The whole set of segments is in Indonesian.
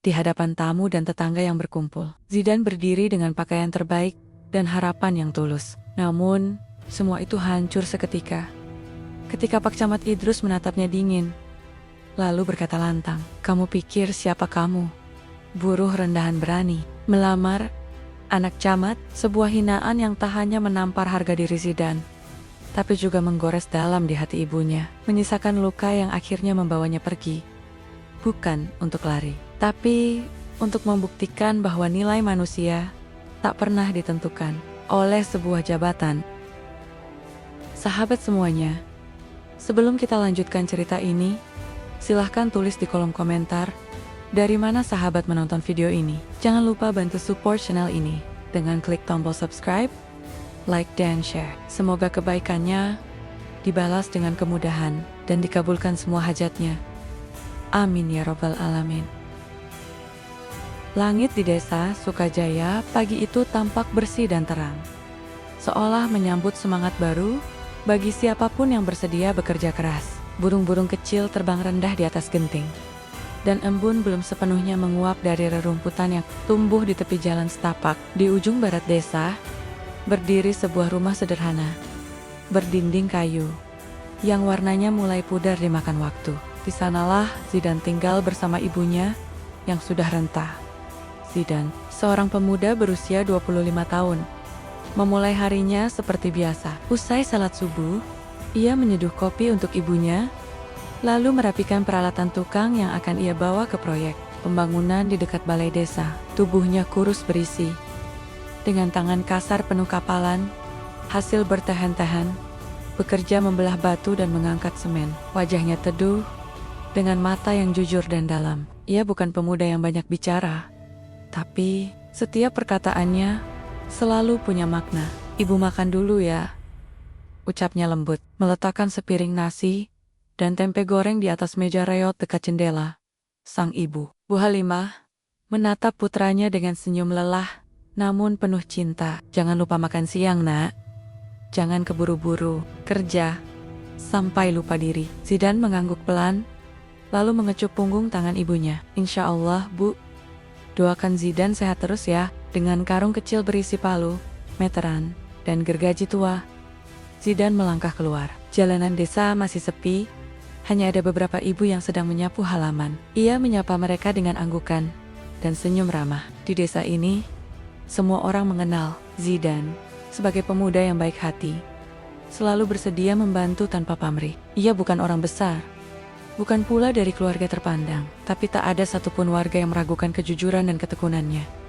di hadapan tamu dan tetangga yang berkumpul. Zidane berdiri dengan pakaian terbaik dan harapan yang tulus. Namun, semua itu hancur seketika. Ketika Pak Camat Idrus menatapnya dingin, lalu berkata lantang, "Kamu pikir siapa kamu? Buruh rendahan berani melamar anak camat?" Sebuah hinaan yang tak hanya menampar harga diri Zidane, tapi juga menggores dalam di hati ibunya, menyisakan luka yang akhirnya membawanya pergi. Bukan untuk lari, tapi untuk membuktikan bahwa nilai manusia tak pernah ditentukan oleh sebuah jabatan. Sahabat semuanya, sebelum kita lanjutkan cerita ini, silahkan tulis di kolom komentar dari mana sahabat menonton video ini. Jangan lupa bantu support channel ini dengan klik tombol subscribe, like, dan share. Semoga kebaikannya dibalas dengan kemudahan dan dikabulkan semua hajatnya. Amin ya robbal alamin. Langit di desa Sukajaya pagi itu tampak bersih dan terang, seolah menyambut semangat baru bagi siapapun yang bersedia bekerja keras. Burung-burung kecil terbang rendah di atas genting, dan embun belum sepenuhnya menguap dari rerumputan yang tumbuh di tepi jalan setapak. Di ujung barat desa, berdiri sebuah rumah sederhana, berdinding kayu, yang warnanya mulai pudar dimakan waktu. Di sanalah Zidane tinggal bersama ibunya yang sudah renta. Zidane, seorang pemuda berusia 25 tahun, memulai harinya seperti biasa. Usai salat subuh, ia menyeduh kopi untuk ibunya, lalu merapikan peralatan tukang yang akan ia bawa ke proyek pembangunan di dekat balai desa. Tubuhnya kurus berisi, dengan tangan kasar penuh kapalan, hasil bertahan-tahan, bekerja membelah batu dan mengangkat semen. Wajahnya teduh, dengan mata yang jujur dan dalam. Ia bukan pemuda yang banyak bicara, tapi setiap perkataannya selalu punya makna. "Ibu makan dulu ya," ucapnya lembut, meletakkan sepiring nasi dan tempe goreng di atas meja reot dekat jendela. Sang ibu, Bu Halimah, menatap putranya dengan senyum lelah namun penuh cinta. "Jangan lupa makan siang, Nak. Jangan keburu-buru kerja sampai lupa diri." Zidane mengangguk pelan, lalu mengecup punggung tangan ibunya. "Insya Allah, Bu. Doakan Zidane sehat terus ya." Dengan karung kecil berisi palu, meteran, dan gergaji tua, Zidane melangkah keluar. Jalanan desa masih sepi, hanya ada beberapa ibu yang sedang menyapu halaman. Ia menyapa mereka dengan anggukan dan senyum ramah. Di desa ini, semua orang mengenal Zidane sebagai pemuda yang baik hati, selalu bersedia membantu tanpa pamrih. Ia bukan orang besar, bukan pula dari keluarga terpandang, tapi tak ada satupun warga yang meragukan kejujuran dan ketekunannya.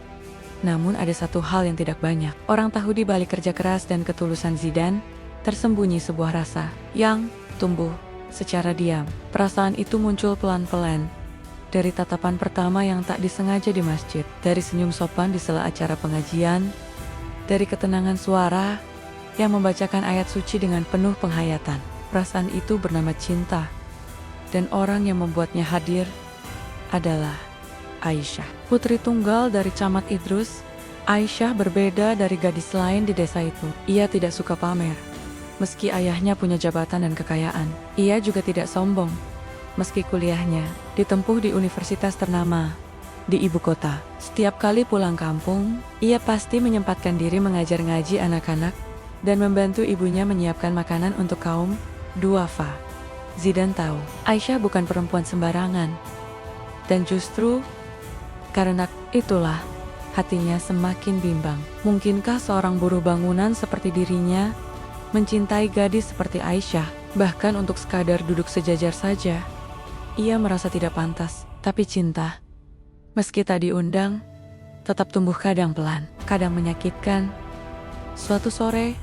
Namun ada satu hal yang tidak banyak orang tahu. Di balik kerja keras dan ketulusan Zidane, tersembunyi sebuah rasa yang tumbuh secara diam. Perasaan itu muncul pelan-pelan, dari tatapan pertama yang tak disengaja di masjid, dari senyum sopan di sela acara pengajian, dari ketenangan suara yang membacakan ayat suci dengan penuh penghayatan. Perasaan itu bernama cinta, dan orang yang membuatnya hadir adalah Aisyah, putri tunggal dari Camat Idrus. Aisyah berbeda dari gadis lain di desa itu. Ia tidak suka pamer, meski ayahnya punya jabatan dan kekayaan. Ia juga tidak sombong, meski kuliahnya ditempuh di universitas ternama di ibu kota. Setiap kali pulang kampung, ia pasti menyempatkan diri mengajar ngaji anak-anak dan membantu ibunya menyiapkan makanan untuk kaum duafa. Zidane tahu, Aisyah bukan perempuan sembarangan, dan justru karena itulah hatinya semakin bimbang. Mungkinkah seorang buruh bangunan seperti dirinya mencintai gadis seperti Aisyah? Bahkan untuk sekadar duduk sejajar saja, ia merasa tidak pantas. Tapi cinta, meski tak diundang, tetap tumbuh kadang pelan, kadang menyakitkan. Suatu sore,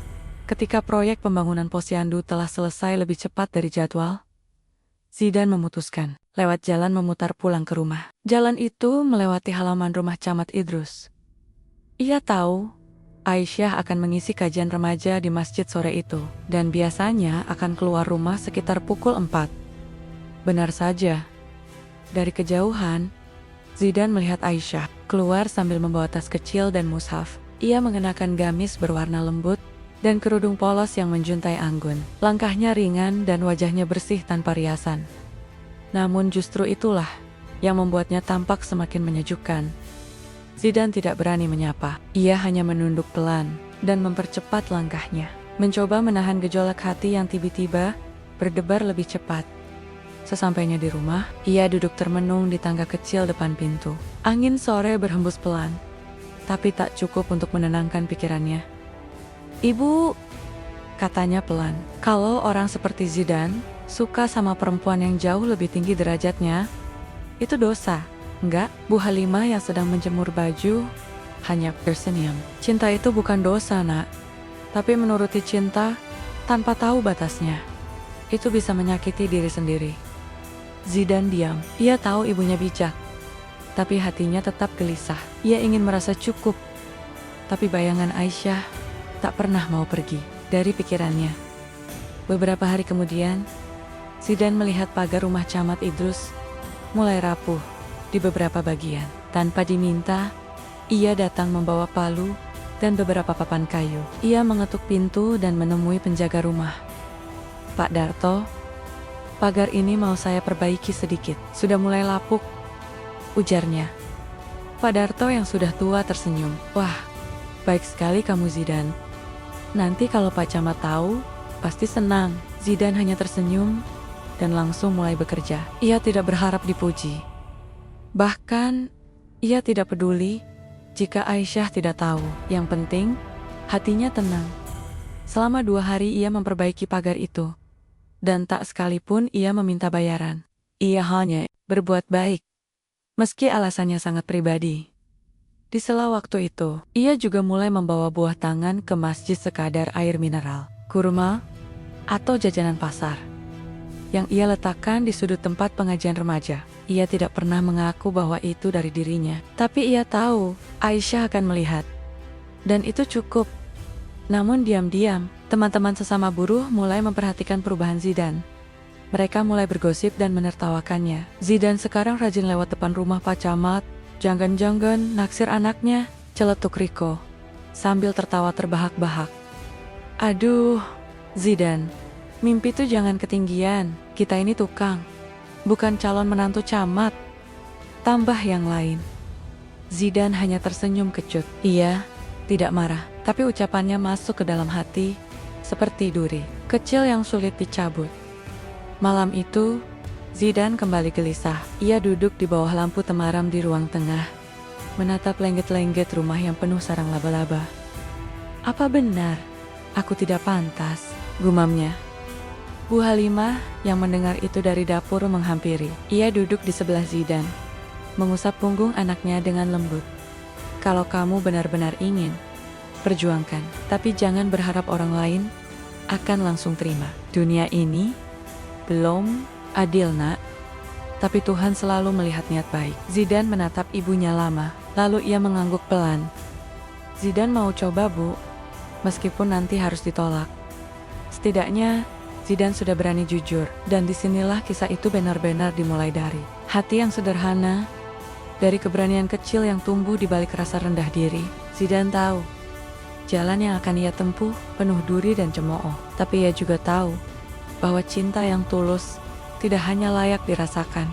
ketika proyek pembangunan posyandu telah selesai lebih cepat dari jadwal, Zidane memutuskan lewat jalan memutar pulang ke rumah. Jalan itu melewati halaman rumah Camat Idrus. Ia tahu Aisyah akan mengisi kajian remaja di masjid sore itu, dan biasanya akan keluar rumah sekitar pukul 4. Benar saja, dari kejauhan, Zidane melihat Aisyah keluar sambil membawa tas kecil dan mushaf. Ia mengenakan gamis berwarna lembut dan kerudung polos yang menjuntai anggun. Langkahnya ringan dan wajahnya bersih tanpa riasan. Namun justru itulah yang membuatnya tampak semakin menyejukkan. Zidan tidak berani menyapa. Ia hanya menunduk pelan dan mempercepat langkahnya, mencoba menahan gejolak hati yang tiba-tiba berdebar lebih cepat. Sesampainya di rumah, ia duduk termenung di tangga kecil depan pintu. Angin sore berhembus pelan, tapi tak cukup untuk menenangkan pikirannya. "Ibu," katanya pelan. Kalau orang seperti Zidan suka sama perempuan yang jauh lebih tinggi derajatnya, itu dosa. Enggak, Bu Halimah yang sedang menjemur baju hanya tersenyum. Cinta itu bukan dosa, Nak. Tapi menuruti cinta tanpa tahu batasnya, itu bisa menyakiti diri sendiri. Zidan diam. Ia tahu ibunya bijak, tapi hatinya tetap gelisah. Ia ingin merasa cukup, tapi bayangan Aisyah tak pernah mau pergi dari pikirannya. Beberapa hari kemudian, Zidan melihat pagar rumah Camat Idrus mulai rapuh di beberapa bagian. Tanpa diminta, ia datang membawa palu dan beberapa papan kayu. Ia mengetuk pintu dan menemui penjaga rumah. "Pak Darto, pagar ini mau saya perbaiki sedikit. Sudah mulai lapuk," ujarnya. Pak Darto yang sudah tua tersenyum. "Wah, baik sekali kamu Zidan. Nanti kalau Pak Camat tahu, pasti senang." Zidan hanya tersenyum dan langsung mulai bekerja. Ia tidak berharap dipuji. Bahkan, ia tidak peduli jika Aisyah tidak tahu. Yang penting, hatinya tenang. Selama 2 hari ia memperbaiki pagar itu, dan tak sekalipun ia meminta bayaran. Ia hanya berbuat baik, meski alasannya sangat pribadi. Di sela waktu itu, ia juga mulai membawa buah tangan ke masjid sekadar air mineral, kurma, atau jajanan pasar, yang ia letakkan di sudut tempat pengajian remaja. Ia tidak pernah mengaku bahwa itu dari dirinya, tapi ia tahu Aisyah akan melihat, dan itu cukup. Namun diam-diam, teman-teman sesama buruh mulai memperhatikan perubahan Zidan. Mereka mulai bergosip dan menertawakannya. Zidan sekarang rajin lewat depan rumah Pak Camat, janggan-janggan, naksir anaknya, celetuk Riko, sambil tertawa terbahak-bahak. "Aduh, Zidan, mimpi tuh jangan ketinggian. Kita ini tukang, bukan calon menantu camat," tambah yang lain. Zidan hanya tersenyum kecut. Ia tidak marah, tapi ucapannya masuk ke dalam hati seperti duri kecil yang sulit dicabut. Malam itu, Zidan kembali gelisah. Ia duduk di bawah lampu temaram di ruang tengah, menatap lengget-lengget rumah yang penuh sarang laba-laba. "Apa benar aku tidak pantas?" gumamnya. Bu Halimah yang mendengar itu dari dapur menghampiri. Ia duduk di sebelah Zidan, mengusap punggung anaknya dengan lembut. "Kalau kamu benar-benar ingin, perjuangkan. Tapi jangan berharap orang lain akan langsung terima. Dunia ini belum adil, Nak. Tapi Tuhan selalu melihat niat baik." Zidan menatap ibunya lama, lalu ia mengangguk pelan. "Zidan mau coba, Bu, meskipun nanti harus ditolak. Setidaknya Zidan sudah berani jujur, dan disinilah kisah itu benar-benar dimulai dari hati yang sederhana, dari keberanian kecil yang tumbuh di balik rasa rendah diri. Zidan tahu jalan yang akan ia tempuh penuh duri dan cemooh, tapi ia juga tahu bahwa cinta yang tulus tidak hanya layak dirasakan,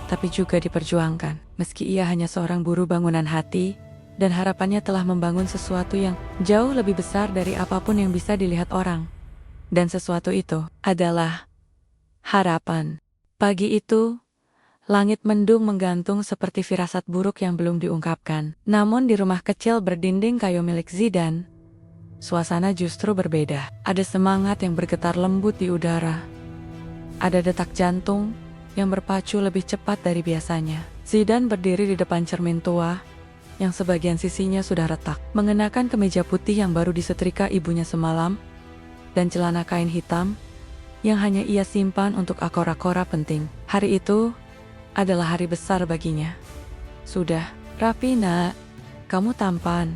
tapi juga diperjuangkan. Meski ia hanya seorang buruh bangunan hati, dan harapannya telah membangun sesuatu yang jauh lebih besar dari apapun yang bisa dilihat orang. Dan sesuatu itu adalah harapan. Pagi itu, langit mendung menggantung seperti firasat buruk yang belum diungkapkan. Namun di rumah kecil berdinding kayu milik Zidan, suasana justru berbeda. Ada semangat yang bergetar lembut di udara. Ada detak jantung yang berpacu lebih cepat dari biasanya. Zidan berdiri di depan cermin tua, yang sebagian sisinya sudah retak, mengenakan kemeja putih yang baru disetrika ibunya semalam, dan celana kain hitam yang hanya ia simpan untuk akora-akora penting. Hari itu adalah hari besar baginya. "Sudah rapi, Nak. Kamu tampan,"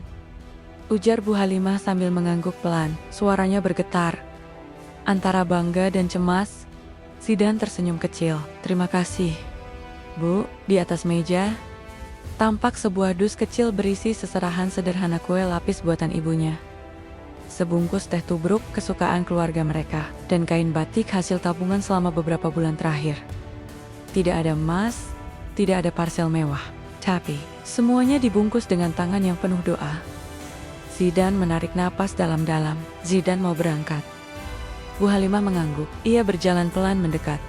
ujar Bu Halimah sambil mengangguk pelan. Suaranya bergetar. Antara bangga dan cemas, Zidan tersenyum kecil. "Terima kasih, Bu." Di atas meja, tampak sebuah dus kecil berisi seserahan sederhana kue lapis buatan ibunya, sebungkus teh tubruk kesukaan keluarga mereka, dan kain batik hasil tabungan selama beberapa bulan terakhir. Tidak ada emas, tidak ada parsel mewah. Tapi, semuanya dibungkus dengan tangan yang penuh doa. Zidan menarik napas dalam-dalam. Zidan mau berangkat. Bu Halimah mengangguk. Ia berjalan pelan mendekat.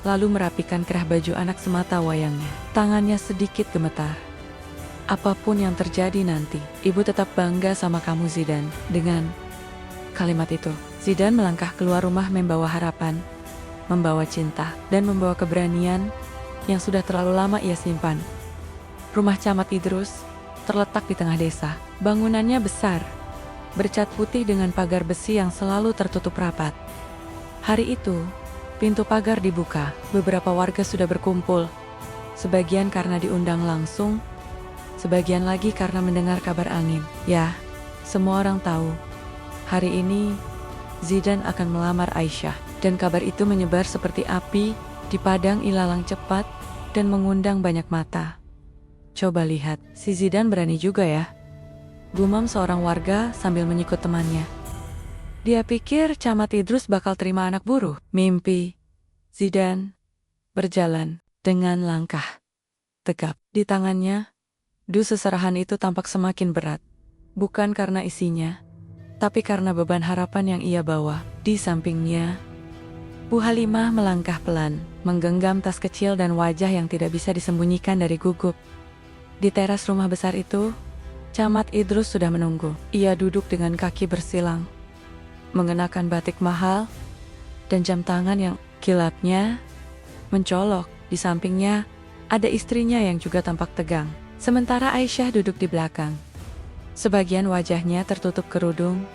Lalu merapikan kerah baju anak semata wayangnya. Tangannya sedikit gemetar. Apapun yang terjadi nanti, ibu tetap bangga sama kamu Zidan. Dengan kalimat itu, Zidan melangkah keluar rumah membawa harapan, membawa cinta, dan membawa keberanian yang sudah terlalu lama ia simpan. Rumah Camat Idrus terletak di tengah desa. Bangunannya besar, bercat putih dengan pagar besi yang selalu tertutup rapat. Hari itu, pintu pagar dibuka. Beberapa warga sudah berkumpul. Sebagian karena diundang langsung, sebagian lagi karena mendengar kabar angin. Ya, semua orang tahu, hari ini Zidan akan melamar Aisyah. Dan kabar itu menyebar seperti api di padang ilalang cepat dan mengundang banyak mata. Coba lihat, si Zidan berani juga ya, gumam seorang warga sambil menyikut temannya. Dia pikir Camat Idrus bakal terima anak buruh. Mimpi. Zidan berjalan dengan langkah tegap. Di tangannya, dus seserahan itu tampak semakin berat. Bukan karena isinya, tapi karena beban harapan yang ia bawa. Di sampingnya, Bu Halimah melangkah pelan, menggenggam tas kecil dan wajah yang tidak bisa disembunyikan dari gugup. Di teras rumah besar itu, Camat Idrus sudah menunggu. Ia duduk dengan kaki bersilang, mengenakan batik mahal, dan jam tangan yang kilapnya mencolok. Di sampingnya, ada istrinya yang juga tampak tegang. Sementara Aisyah duduk di belakang. Sebagian wajahnya tertutup kerudung,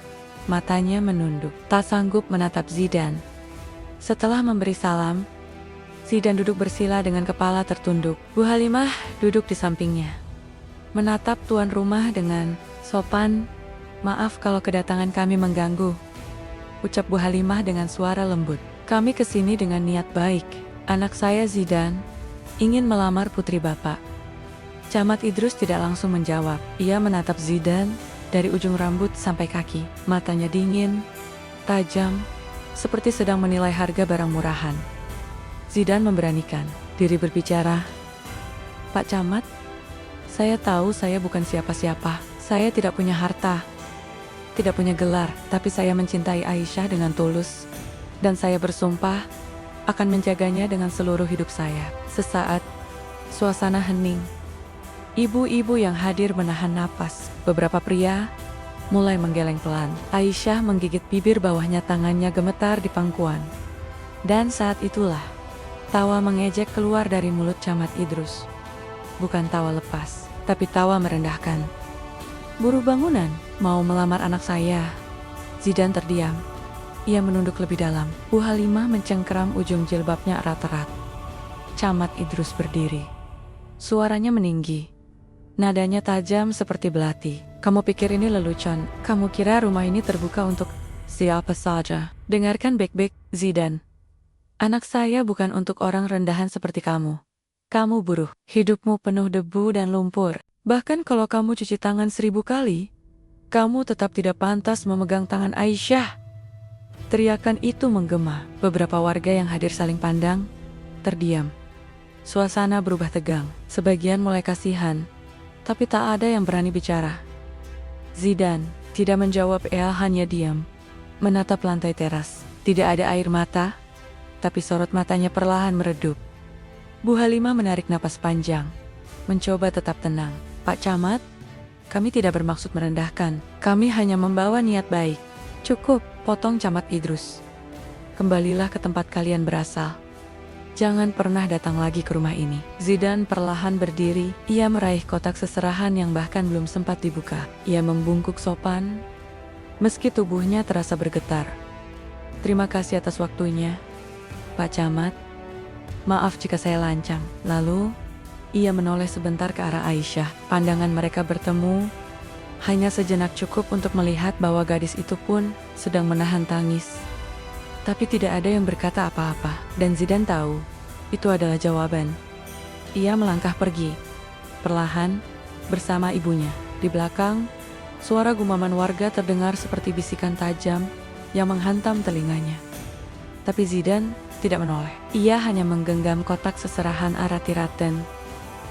matanya menunduk, tak sanggup menatap Zidan. Setelah memberi salam, Zidan duduk bersila dengan kepala tertunduk. Bu Halimah duduk di sampingnya, menatap tuan rumah dengan sopan. Maaf kalau kedatangan kami mengganggu, ucap Bu Halimah dengan suara lembut. Kami kesini dengan niat baik. Anak saya Zidan ingin melamar putri Bapak. Camat Idrus tidak langsung menjawab. Ia menatap Zidan dari ujung rambut sampai kaki. Matanya dingin, tajam, seperti sedang menilai harga barang murahan. Zidan memberanikan diri berbicara. Pak Camat, saya tahu saya bukan siapa-siapa. Saya tidak punya harta, tidak punya gelar, tapi saya mencintai Aisyah dengan tulus. Dan saya bersumpah akan menjaganya dengan seluruh hidup saya. Sesaat, suasana hening. Ibu-ibu yang hadir menahan napas. Beberapa pria mulai menggeleng pelan. Aisyah menggigit bibir bawahnya, tangannya gemetar di pangkuan. Dan saat itulah, tawa mengejek keluar dari mulut Camat Idrus. Bukan tawa lepas, tapi tawa merendahkan. Buruh bangunan, mau melamar anak saya? Zidan terdiam. Ia menunduk lebih dalam. Bu Halimah mencengkeram ujung jilbabnya erat-erat. Camat Idrus berdiri. Suaranya meninggi. Nadanya tajam seperti belati. Kamu pikir ini lelucon? Kamu kira rumah ini terbuka untuk siapa saja? Dengarkan baik-baik, Zidan. Anak saya bukan untuk orang rendahan seperti kamu. Kamu buruh, hidupmu penuh debu dan lumpur. Bahkan kalau kamu cuci tangan 1000 kali, kamu tetap tidak pantas memegang tangan Aisyah. Teriakan itu menggema. Beberapa warga yang hadir saling pandang, terdiam. Suasana berubah tegang. Sebagian mulai kasihan, tapi tak ada yang berani bicara. Zidan tidak menjawab, ia hanya diam, menatap lantai teras. Tidak ada air mata, tapi sorot matanya perlahan meredup. Bu Halimah menarik napas panjang, mencoba tetap tenang. Pak Camat, kami tidak bermaksud merendahkan. Kami hanya membawa niat baik. Cukup, potong Camat Idrus. Kembalilah ke tempat kalian berasal. Jangan pernah datang lagi ke rumah ini. Zidan perlahan berdiri. Ia meraih kotak seserahan yang bahkan belum sempat dibuka. Ia membungkuk sopan, meski tubuhnya terasa bergetar. Terima kasih atas waktunya, Pak Camat. Maaf jika saya lancang. Lalu, ia menoleh sebentar ke arah Aisyah. Pandangan mereka bertemu, hanya sejenak cukup untuk melihat bahwa gadis itu pun sedang menahan tangis. Tapi tidak ada yang berkata apa-apa. Dan Zidan tahu, itu adalah jawaban. Ia melangkah pergi, perlahan, bersama ibunya. Di belakang, suara gumaman warga terdengar seperti bisikan tajam yang menghantam telinganya. Tapi Zidan tidak menoleh. Ia hanya menggenggam kotak seserahan Aratiraten.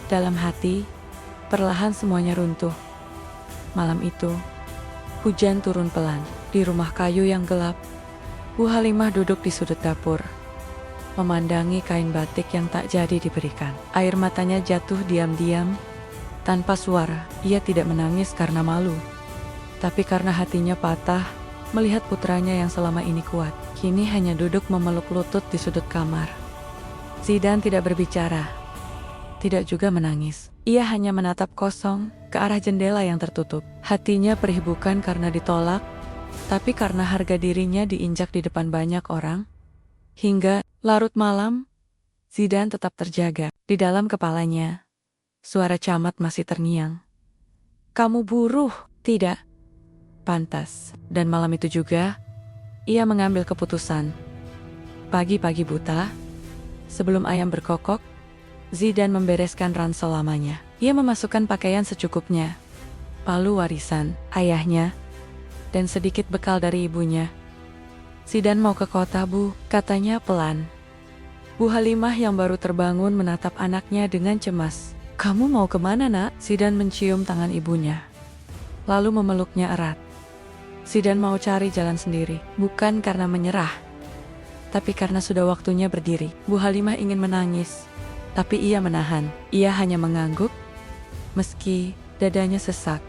Dalam hati, perlahan semuanya runtuh. Malam itu, hujan turun pelan. Di rumah kayu yang gelap, Bu Halimah duduk di sudut dapur, memandangi kain batik yang tak jadi diberikan. Air matanya jatuh diam-diam, tanpa suara. Ia tidak menangis karena malu, tapi karena hatinya patah melihat putranya yang selama ini kuat, kini hanya duduk memeluk lutut di sudut kamar. Zidan tidak berbicara, tidak juga menangis. Ia hanya menatap kosong ke arah jendela yang tertutup. Hatinya perih bukan karena ditolak, tapi karena harga dirinya diinjak di depan banyak orang. Hingga larut malam, Zidan tetap terjaga. Di dalam kepalanya, suara camat masih terngiang. Kamu buruh, tidak pantas. Dan malam itu juga, ia mengambil keputusan. Pagi-pagi buta, sebelum ayam berkokok, Zidan membereskan ransel lamanya. Ia memasukkan pakaian secukupnya, palu warisan ayahnya, dan sedikit bekal dari ibunya. Zidan mau ke kota, Bu, katanya pelan. Bu Halimah yang baru terbangun menatap anaknya dengan cemas. Kamu mau kemana, nak? Zidan mencium tangan ibunya, lalu memeluknya erat. Zidan mau cari jalan sendiri, bukan karena menyerah, tapi karena sudah waktunya berdiri. Bu Halimah ingin menangis, tapi ia menahan. Ia hanya mengangguk, meski dadanya sesak.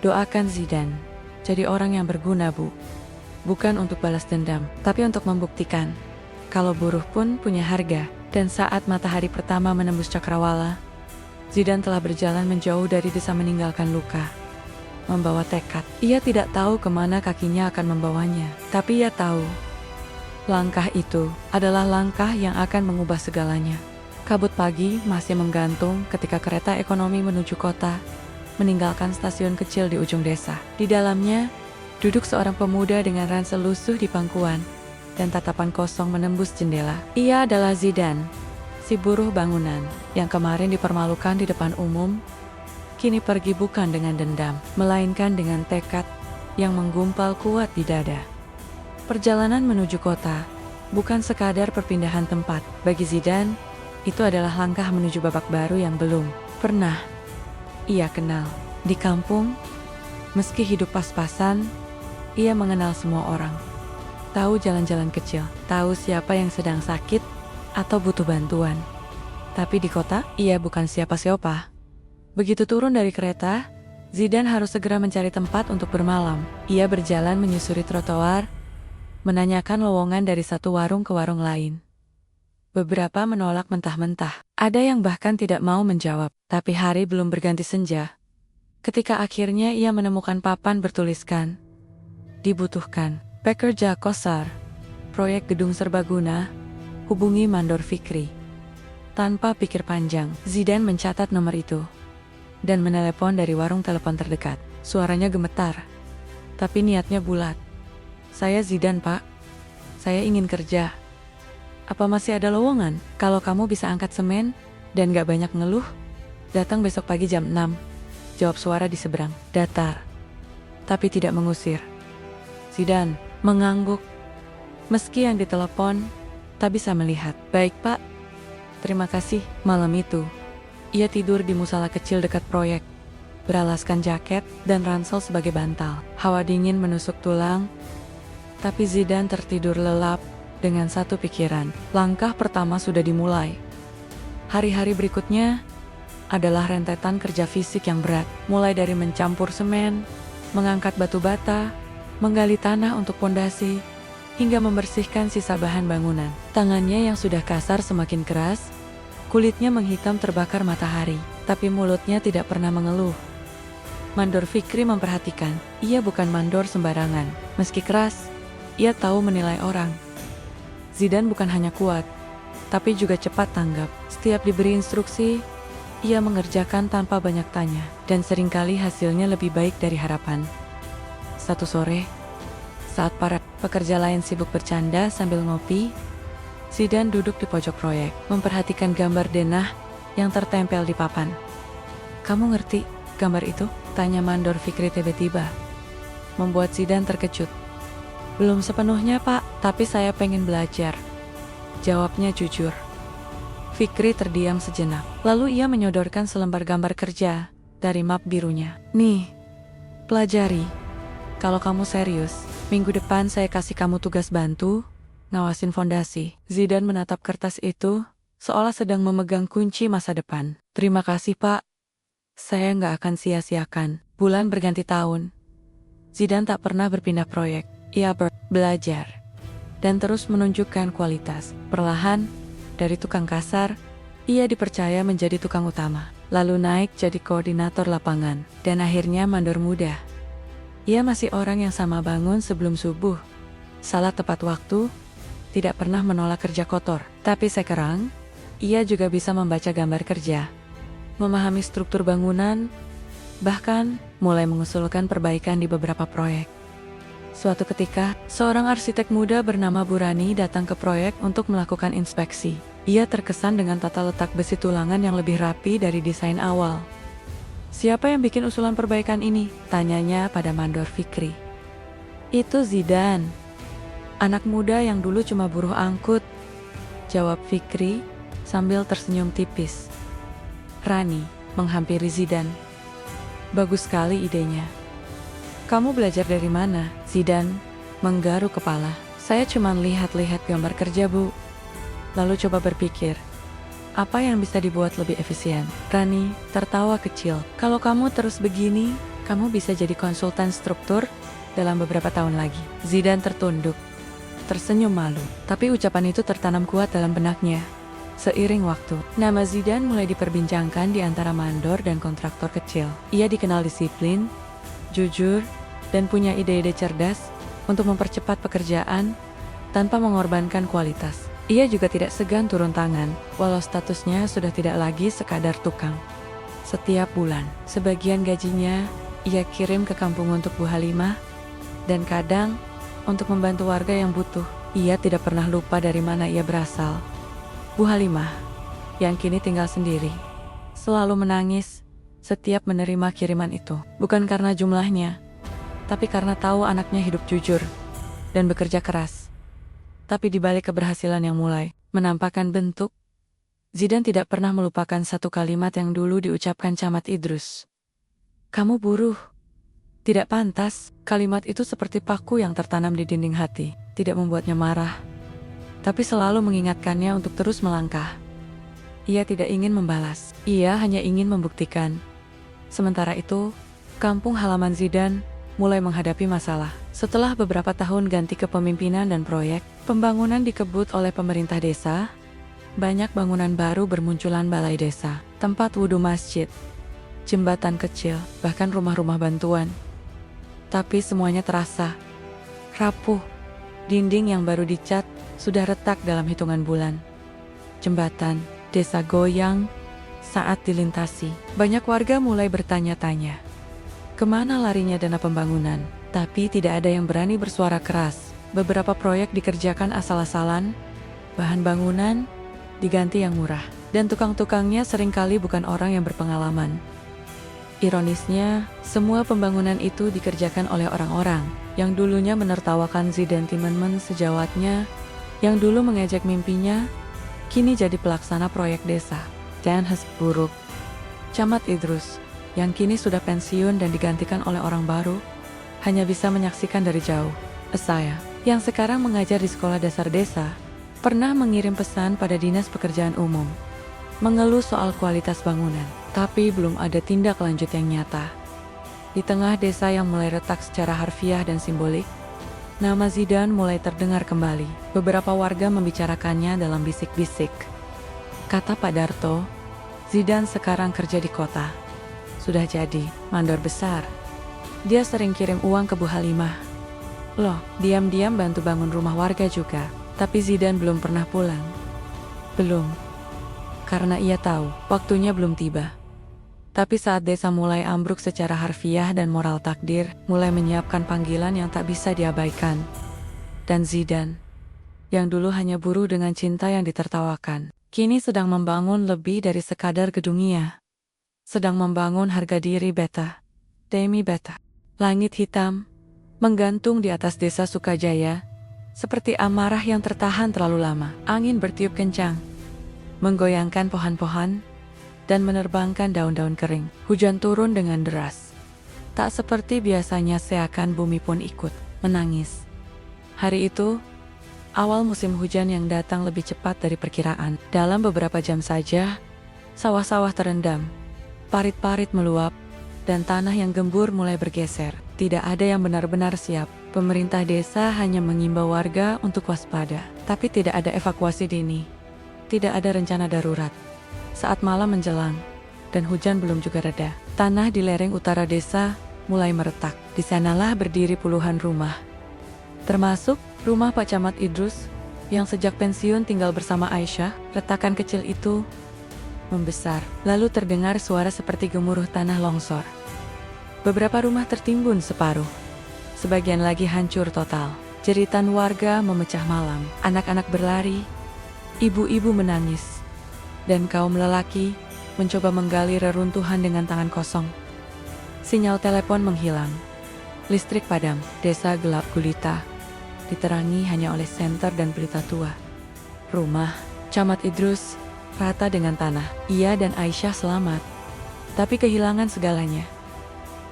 Doakan Zidan jadi orang yang berguna, Bu. Bukan untuk balas dendam, tapi untuk membuktikan kalau buruh pun punya harga. Dan saat matahari pertama menembus cakrawala, Zidan telah berjalan menjauh dari desa meninggalkan luka, membawa tekad. Ia tidak tahu kemana kakinya akan membawanya, tapi ia tahu langkah itu adalah langkah yang akan mengubah segalanya. Kabut pagi masih menggantung ketika kereta ekonomi menuju kota meninggalkan stasiun kecil di ujung desa. Di dalamnya, duduk seorang pemuda dengan ransel lusuh di pangkuan dan tatapan kosong menembus jendela. Ia adalah Zidan, si buruh bangunan yang kemarin dipermalukan di depan umum, kini pergi bukan dengan dendam, melainkan dengan tekad yang menggumpal kuat di dada. Perjalanan menuju kota bukan sekadar perpindahan tempat. Bagi Zidan, itu adalah langkah menuju babak baru yang belum pernah ia kenal. Di kampung, meski hidup pas-pasan, ia mengenal semua orang. Tahu jalan-jalan kecil, tahu siapa yang sedang sakit atau butuh bantuan. Tapi di kota, ia bukan siapa-siapa. Begitu turun dari kereta, Zidan harus segera mencari tempat untuk bermalam. Ia berjalan menyusuri trotoar, menanyakan lowongan dari satu warung ke warung lain. Beberapa menolak mentah-mentah. Ada yang bahkan tidak mau menjawab. Tapi hari belum berganti senja, ketika akhirnya ia menemukan papan bertuliskan, dibutuhkan pekerja kosar, proyek gedung serbaguna, hubungi Mandor Fikri. Tanpa pikir panjang, Zidan mencatat nomor itu dan menelepon dari warung telepon terdekat. Suaranya gemetar, tapi niatnya bulat. Saya Zidan, Pak. Saya ingin kerja. Apa masih ada lowongan? Kalau kamu bisa angkat semen dan gak banyak ngeluh, datang besok pagi jam 6. Jawab suara di seberang, datar, tapi tidak mengusir. Zidan mengangguk, meski yang ditelepon tak bisa melihat. Baik, Pak. Terima kasih. Malam itu, ia tidur di musala kecil dekat proyek, beralaskan jaket dan ransel sebagai bantal. Hawa dingin menusuk tulang, tapi Zidan tertidur lelap dengan satu pikiran. Langkah pertama sudah dimulai. Hari-hari berikutnya adalah rentetan kerja fisik yang berat, mulai dari mencampur semen, mengangkat batu bata, menggali tanah untuk pondasi, hingga membersihkan sisa bahan bangunan. Tangannya yang sudah kasar semakin keras, kulitnya menghitam terbakar matahari, tapi mulutnya tidak pernah mengeluh. Mandor Fikri memperhatikan, ia bukan mandor sembarangan. Meski keras, ia tahu menilai orang. Zidan bukan hanya kuat, tapi juga cepat tanggap. Setiap diberi instruksi, ia mengerjakan tanpa banyak tanya, dan seringkali hasilnya lebih baik dari harapan. Satu sore, saat para pekerja lain sibuk bercanda sambil ngopi, Zidan duduk di pojok proyek, memperhatikan gambar denah yang tertempel di papan. Kamu ngerti gambar itu? Tanya Mandor Fikri tiba-tiba, membuat Zidan terkejut. Belum sepenuhnya, Pak, tapi saya pengen belajar. Jawabnya jujur. Fikri terdiam sejenak. Lalu ia menyodorkan selembar gambar kerja dari map birunya. Nih, pelajari. Kalau kamu serius, minggu depan saya kasih kamu tugas bantu ngawasin fondasi. Zidan menatap kertas itu seolah sedang memegang kunci masa depan. Terima kasih, Pak. Saya nggak akan sia-siakan. Bulan berganti tahun. Zidan tak pernah berpindah proyek. Ia belajar dan terus menunjukkan kualitas. Perlahan, dari tukang kasar, ia dipercaya menjadi tukang utama. Lalu naik jadi koordinator lapangan. Dan akhirnya mandor muda. Ia masih orang yang sama bangun sebelum subuh. Salat tepat waktu, tidak pernah menolak kerja kotor. Tapi sekarang, ia juga bisa membaca gambar kerja, memahami struktur bangunan, bahkan mulai mengusulkan perbaikan di beberapa proyek. Suatu ketika, seorang arsitek muda bernama Burani datang ke proyek untuk melakukan inspeksi. Ia terkesan dengan tata letak besi tulangan yang lebih rapi dari desain awal. Siapa yang bikin usulan perbaikan ini? Tanyanya pada mandor Fikri. Itu Zidan, anak muda yang dulu cuma buruh angkut, jawab Fikri sambil tersenyum tipis. Rani menghampiri Zidan. Bagus sekali idenya. Kamu belajar dari mana? Zidan menggaruk kepala. Saya cuma lihat-lihat gambar kerja, Bu. Lalu coba berpikir, apa yang bisa dibuat lebih efisien? Rani tertawa kecil. Kalau kamu terus begini, kamu bisa jadi konsultan struktur dalam beberapa tahun lagi. Zidan tertunduk, tersenyum malu. Tapi ucapan itu tertanam kuat dalam benaknya. Seiring waktu, nama Zidan mulai diperbincangkan di antara mandor dan kontraktor kecil. Ia dikenal disiplin, jujur, dan punya ide-ide cerdas untuk mempercepat pekerjaan tanpa mengorbankan kualitas. Ia juga tidak segan turun tangan, walau statusnya sudah tidak lagi sekadar tukang. Setiap bulan, sebagian gajinya ia kirim ke kampung untuk Bu Halimah, dan kadang untuk membantu warga yang butuh. Ia tidak pernah lupa dari mana ia berasal. Bu Halimah, yang kini tinggal sendiri, selalu menangis setiap menerima kiriman itu. Bukan karena jumlahnya, tapi karena tahu anaknya hidup jujur dan bekerja keras. Tapi di balik keberhasilan yang mulai menampakkan bentuk, Zidan tidak pernah melupakan satu kalimat yang dulu diucapkan Camat Idrus. Kamu buruh. Tidak pantas. Kalimat itu seperti paku yang tertanam di dinding hati. Tidak membuatnya marah, tapi selalu mengingatkannya untuk terus melangkah. Ia tidak ingin membalas. Ia hanya ingin membuktikan. Sementara itu, kampung halaman Zidan mulai menghadapi masalah. Setelah beberapa tahun ganti kepemimpinan dan proyek, pembangunan dikebut oleh pemerintah desa. Banyak bangunan baru bermunculan, balai desa, tempat wudhu masjid, jembatan kecil, bahkan rumah-rumah bantuan. Tapi semuanya terasa rapuh. Dinding yang baru dicat sudah retak dalam hitungan bulan. Jembatan desa goyang saat dilintasi. Banyak warga mulai bertanya-tanya, kemana larinya dana pembangunan? Tapi tidak ada yang berani bersuara keras. Beberapa proyek dikerjakan asal-asalan, bahan bangunan diganti yang murah, dan tukang-tukangnya seringkali bukan orang yang berpengalaman. Ironisnya, semua pembangunan itu dikerjakan oleh orang-orang yang dulunya menertawakan Zidan Timanman sejawatnya, yang dulu mengejek mimpinya, kini jadi pelaksana proyek desa. Dan buruk. Camat Idrus, yang kini sudah pensiun dan digantikan oleh orang baru, hanya bisa menyaksikan dari jauh. Saya, yang sekarang mengajar di sekolah dasar desa, pernah mengirim pesan pada Dinas Pekerjaan Umum, mengeluh soal kualitas bangunan, tapi belum ada tindak lanjut yang nyata. Di tengah desa yang mulai retak secara harfiah dan simbolik, nama Zidan mulai terdengar kembali. Beberapa warga membicarakannya dalam bisik-bisik. Kata Pak Darto, Zidan sekarang kerja di kota. Sudah jadi mandor besar. Dia sering kirim uang ke Bu Halimah. Loh, diam-diam bantu bangun rumah warga juga. Tapi Zidan belum pernah pulang. Belum. Karena ia tahu, waktunya belum tiba. Tapi saat desa mulai ambruk secara harfiah dan moral takdir mulai menyiapkan panggilan yang tak bisa diabaikan. Dan Zidan, yang dulu hanya buruh dengan cinta yang ditertawakan, kini sedang membangun lebih dari sekadar gedung ia. Sedang membangun harga diri beta, demi beta. Langit hitam, menggantung di atas desa Sukajaya, seperti amarah yang tertahan terlalu lama. Angin bertiup kencang, menggoyangkan pohon-pohon, dan menerbangkan daun-daun kering. Hujan turun dengan deras. Tak seperti biasanya, seakan bumi pun ikut menangis. Hari itu, awal musim hujan yang datang lebih cepat dari perkiraan. Dalam beberapa jam saja, sawah-sawah terendam, parit-parit meluap, dan tanah yang gembur mulai bergeser. Tidak ada yang benar-benar siap. Pemerintah desa hanya mengimbau warga untuk waspada. Tapi tidak ada evakuasi dini. Tidak ada rencana darurat. Saat malam menjelang, dan hujan belum juga reda, tanah di lereng utara desa mulai meretak. Di sanalah berdiri puluhan rumah. Termasuk rumah Pak Camat Idrus, yang sejak pensiun tinggal bersama Aisyah. Retakan kecil itu membesar. Lalu terdengar suara seperti gemuruh tanah longsor. Beberapa rumah tertimbun separuh. Sebagian lagi hancur total. Jeritan warga memecah malam. Anak-anak berlari, ibu-ibu menangis, dan kaum lelaki mencoba menggali reruntuhan dengan tangan kosong. Sinyal telepon menghilang. Listrik padam. Desa gelap gulita, diterangi hanya oleh senter dan pelita tua. Rumah Camat Idrus rata dengan tanah. Ia dan Aisyah selamat, tapi kehilangan segalanya.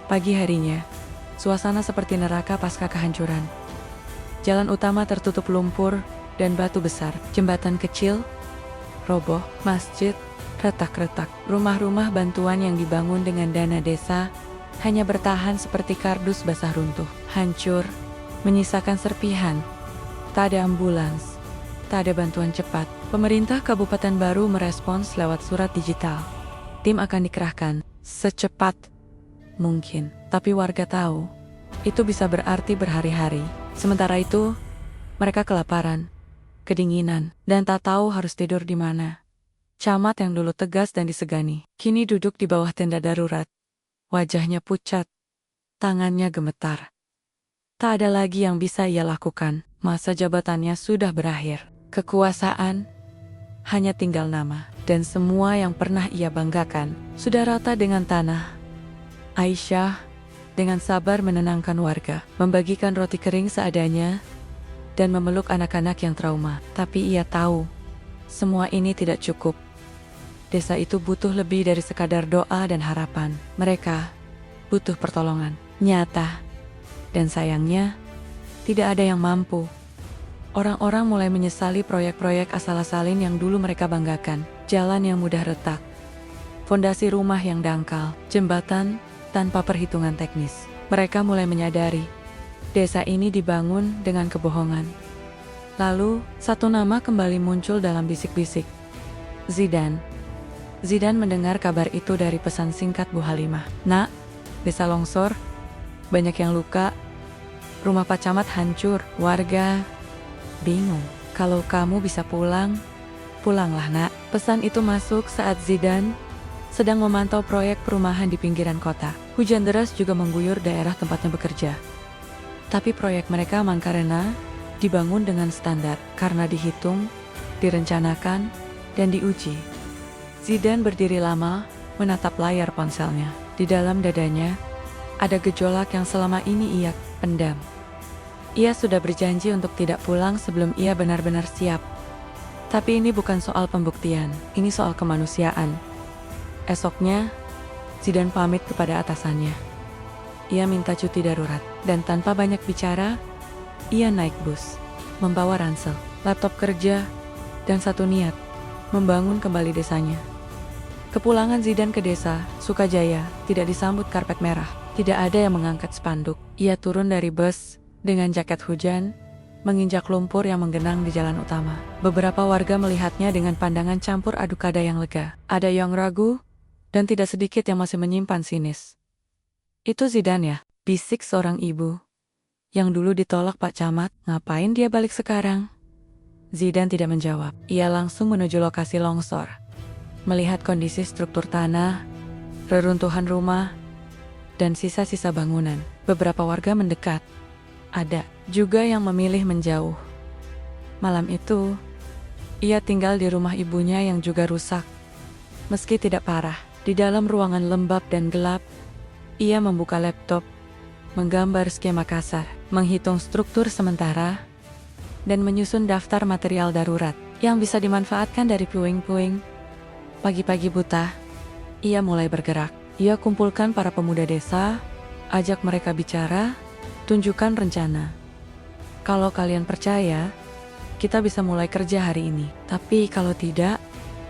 Pagi harinya, suasana seperti neraka pasca kehancuran. Jalan utama tertutup lumpur dan batu besar. Jembatan kecil roboh, masjid retak-retak. Rumah-rumah bantuan yang dibangun dengan dana desa hanya bertahan seperti kardus basah runtuh. Hancur, menyisakan serpihan. Tak ada ambulans, tak ada bantuan cepat. Pemerintah Kabupaten Baru merespons lewat surat digital. Tim akan dikerahkan secepat mungkin. Tapi warga tahu, itu bisa berarti berhari-hari. Sementara itu, mereka kelaparan, kedinginan, dan tak tahu harus tidur di mana. Camat yang dulu tegas dan disegani, kini duduk di bawah tenda darurat. Wajahnya pucat, tangannya gemetar. Tak ada lagi yang bisa ia lakukan. Masa jabatannya sudah berakhir. Kekuasaan hanya tinggal nama, dan semua yang pernah ia banggakan sudah rata dengan tanah. Aisyah dengan sabar menenangkan warga, membagikan roti kering seadanya, dan memeluk anak-anak yang trauma. Tapi ia tahu, semua ini tidak cukup. Desa itu butuh lebih dari sekadar doa dan harapan. Mereka butuh pertolongan nyata. Dan sayangnya, tidak ada yang mampu. Orang-orang mulai menyesali proyek-proyek asal-asalin yang dulu mereka banggakan. Jalan yang mudah retak, fondasi rumah yang dangkal, jembatan tanpa perhitungan teknis. Mereka mulai menyadari, desa ini dibangun dengan kebohongan. Lalu, satu nama kembali muncul dalam bisik-bisik. Zidan. Zidan mendengar kabar itu dari pesan singkat Bu Halimah. Nak, desa longsor, banyak yang luka, rumah Pak Camat hancur, warga bingung. Kalau kamu bisa pulang, pulanglah nak. Pesan itu masuk saat Zidan sedang memantau proyek perumahan di pinggiran kota. Hujan deras juga mengguyur daerah tempatnya bekerja. Tapi proyek mereka Mangkarena dibangun dengan standar karena dihitung, direncanakan, dan diuji. Zidan berdiri lama, menatap layar ponselnya. Di dalam dadanya, ada gejolak yang selama ini ia pendam. Ia sudah berjanji untuk tidak pulang sebelum ia benar-benar siap. Tapi ini bukan soal pembuktian, ini soal kemanusiaan. Esoknya, Zidan pamit kepada atasannya. Ia minta cuti darurat, dan tanpa banyak bicara, ia naik bus, membawa ransel, laptop kerja, dan satu niat, membangun kembali desanya. Kepulangan Zidan ke desa Sukajaya tidak disambut karpet merah. Tidak ada yang mengangkat spanduk. Ia turun dari bus dengan jaket hujan, menginjak lumpur yang menggenang di jalan utama. Beberapa warga melihatnya dengan pandangan campur aduk ada yang lega, ada yang ragu, dan tidak sedikit yang masih menyimpan sinis. Itu Zidan ya, bisik seorang ibu. Yang dulu ditolak Pak Camat, ngapain dia balik sekarang? Zidan tidak menjawab. Ia langsung menuju lokasi longsor. Melihat kondisi struktur tanah, reruntuhan rumah, dan sisa-sisa bangunan. Beberapa warga mendekat. Ada juga yang memilih menjauh. Malam itu, ia tinggal di rumah ibunya yang juga rusak. Meski tidak parah, di dalam ruangan lembab dan gelap, ia membuka laptop, menggambar skema kasar, menghitung struktur sementara, dan menyusun daftar material darurat yang bisa dimanfaatkan dari puing-puing. Pagi-pagi buta, ia mulai bergerak. Ia kumpulkan para pemuda desa, ajak mereka bicara, tunjukkan rencana. Kalau kalian percaya, kita bisa mulai kerja hari ini. Tapi kalau tidak,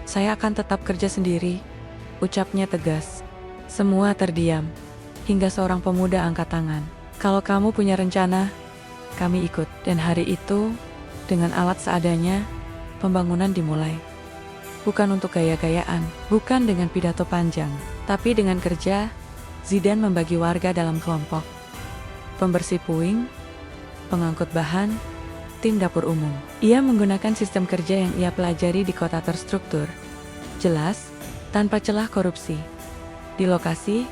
saya akan tetap kerja sendiri, ucapnya tegas. Semua terdiam, hingga seorang pemuda angkat tangan. Kalau kamu punya rencana, kami ikut. Dan hari itu, dengan alat seadanya, pembangunan dimulai. Bukan untuk gaya-gayaan, bukan dengan pidato panjang, tapi dengan kerja. Zidane membagi warga dalam kelompok. Pembersih puing, pengangkut bahan, tim dapur umum. Ia menggunakan sistem kerja yang ia pelajari di kota terstruktur. Jelas, tanpa celah korupsi. Di lokasi,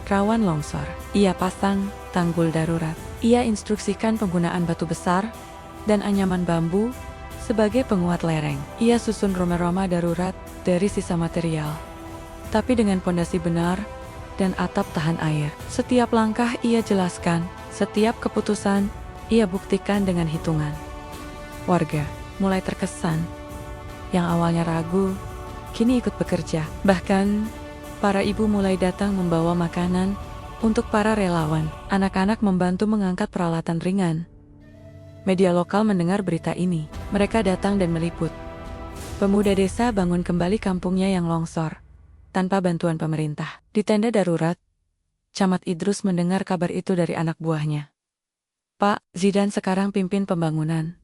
rawan longsor. Ia pasang tanggul darurat. Ia instruksikan penggunaan batu besar dan anyaman bambu sebagai penguat lereng. Ia susun rumah-rumah darurat dari sisa material, tapi dengan pondasi benar dan atap tahan air. Setiap langkah ia jelaskan, setiap keputusan ia buktikan dengan hitungan. Warga mulai terkesan. Yang awalnya ragu, kini ikut bekerja. Bahkan, para ibu mulai datang membawa makanan untuk para relawan. Anak-anak membantu mengangkat peralatan ringan. Media lokal mendengar berita ini. Mereka datang dan meliput. Pemuda desa bangun kembali kampungnya yang longsor, tanpa bantuan pemerintah. Di tenda darurat, Camat Idrus mendengar kabar itu dari anak buahnya. Pak, Zidane sekarang pimpin pembangunan.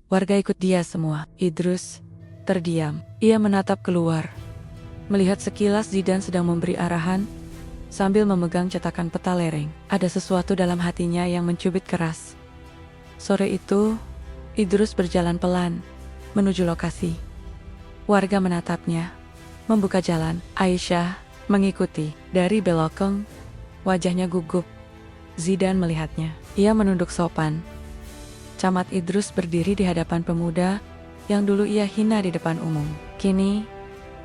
Warga ikut dia semua. Idrus terdiam. Ia menatap keluar. Melihat sekilas Zidane sedang memberi arahan, sambil memegang cetakan peta lereng. Ada sesuatu dalam hatinya yang mencubit keras. Sore itu, Idrus berjalan pelan menuju lokasi. Warga menatapnya, membuka jalan. Aisyah mengikuti. Dari belakang, wajahnya gugup. Zidane melihatnya. Ia menunduk sopan. Camat Idrus berdiri di hadapan pemuda yang dulu ia hina di depan umum. Kini,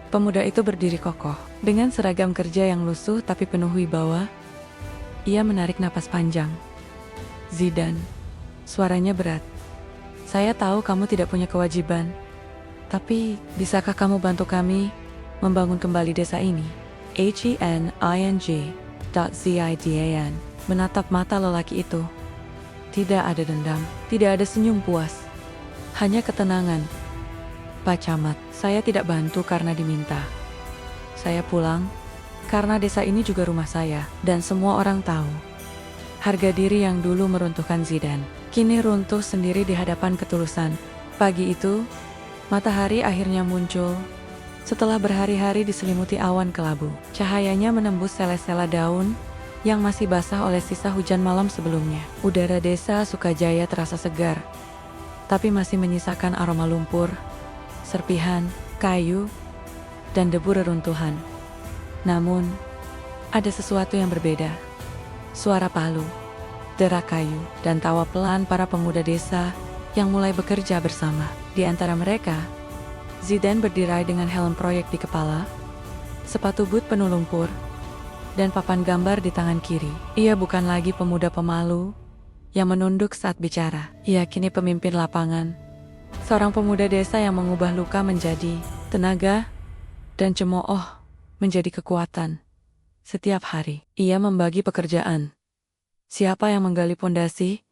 pemuda itu berdiri kokoh. Dengan seragam kerja yang lusuh tapi penuh wibawa, ia menarik napas panjang. Zidane, suaranya berat. Saya tahu kamu tidak punya kewajiban, tapi bisakah kamu bantu kami membangun kembali desa ini? HENING.ZIDAN menatap mata lelaki itu. Tidak ada dendam, tidak ada senyum puas, hanya ketenangan. Pak Camat, saya tidak bantu karena diminta. Saya pulang karena desa ini juga rumah saya, dan semua orang tahu. Harga diri yang dulu meruntuhkan Zidane, kini runtuh sendiri di hadapan ketulusan. Pagi itu, matahari akhirnya muncul. Setelah berhari-hari diselimuti awan kelabu, cahayanya menembus sela-sela daun yang masih basah oleh sisa hujan malam sebelumnya. Udara desa Sukajaya terasa segar, tapi masih menyisakan aroma lumpur, serpihan, kayu, dan debu reruntuhan. Namun, ada sesuatu yang berbeda. Suara palu, derak kayu, dan tawa pelan para pemuda desa yang mulai bekerja bersama. Di antara mereka, Zidane berdiri dengan helm proyek di kepala, sepatu boot penuh lumpur, dan papan gambar di tangan kiri. Ia bukan lagi pemuda pemalu yang menunduk saat bicara. Ia kini pemimpin lapangan, seorang pemuda desa yang mengubah luka menjadi tenaga dan cemooh menjadi kekuatan. Setiap hari, ia membagi pekerjaan. Siapa yang menggali pondasi?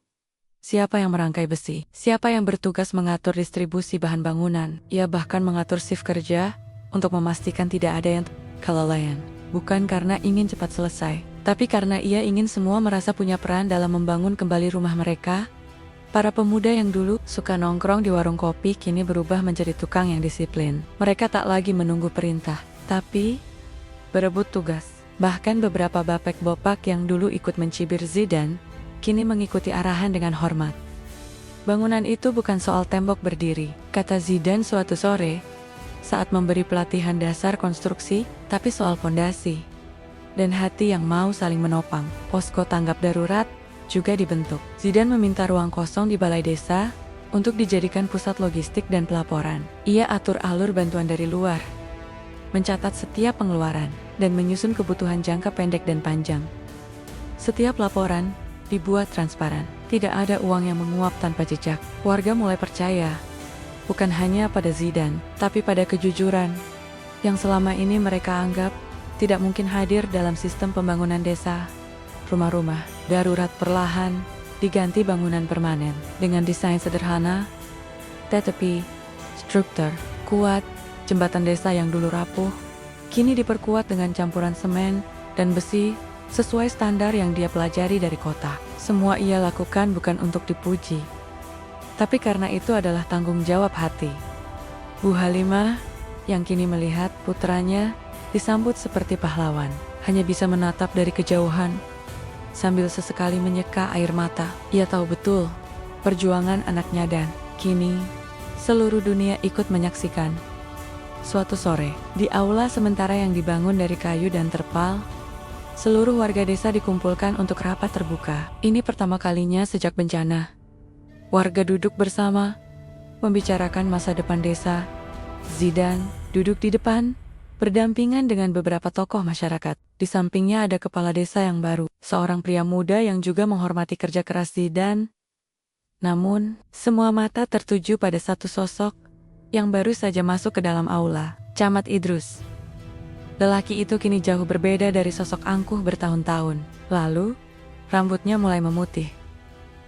Siapa yang merangkai besi? Siapa yang bertugas mengatur distribusi bahan bangunan? Ia bahkan mengatur shift kerja untuk memastikan tidak ada yang kelalaian. Bukan karena ingin cepat selesai, tapi karena ia ingin semua merasa punya peran dalam membangun kembali rumah mereka. Para pemuda yang dulu suka nongkrong di warung kopi kini berubah menjadi tukang yang disiplin. Mereka tak lagi menunggu perintah, tapi berebut tugas. Bahkan beberapa bapek-bopak yang dulu ikut mencibir Zidane kini mengikuti arahan dengan hormat. Bangunan itu bukan soal tembok berdiri, kata Zidane suatu sore saat memberi pelatihan dasar konstruksi, tapi soal pondasi dan hati yang mau saling menopang. Posko tanggap darurat juga dibentuk. Zidane meminta ruang kosong di balai desa untuk dijadikan pusat logistik dan pelaporan. Ia atur alur bantuan dari luar, mencatat setiap pengeluaran, dan menyusun kebutuhan jangka pendek dan panjang. Setiap laporan dibuat transparan. Tidak ada uang yang menguap tanpa jejak. Warga mulai percaya, bukan hanya pada Zidane, tapi pada kejujuran yang selama ini mereka anggap tidak mungkin hadir dalam sistem pembangunan desa. Rumah-rumah darurat perlahan diganti bangunan permanen dengan desain sederhana, tetapi struktur kuat. Jembatan desa yang dulu rapuh kini diperkuat dengan campuran semen dan besi sesuai standar yang dia pelajari dari kota. Semua ia lakukan bukan untuk dipuji, tapi karena itu adalah tanggung jawab hati. Bu Halimah yang kini melihat putranya disambut seperti pahlawan, hanya bisa menatap dari kejauhan sambil sesekali menyeka air mata. Ia tahu betul perjuangan anaknya dan kini seluruh dunia ikut menyaksikan. Suatu sore, di aula sementara yang dibangun dari kayu dan terpal, seluruh warga desa dikumpulkan untuk rapat terbuka. Ini pertama kalinya sejak bencana. Warga duduk bersama, membicarakan masa depan desa. Zidane duduk di depan, berdampingan dengan beberapa tokoh masyarakat. Di sampingnya ada kepala desa yang baru, seorang pria muda yang juga menghormati kerja keras Zidane. Namun, semua mata tertuju pada satu sosok yang baru saja masuk ke dalam aula, Camat Idrus. Lelaki itu kini jauh berbeda dari sosok angkuh bertahun-tahun lalu. Rambutnya mulai memutih,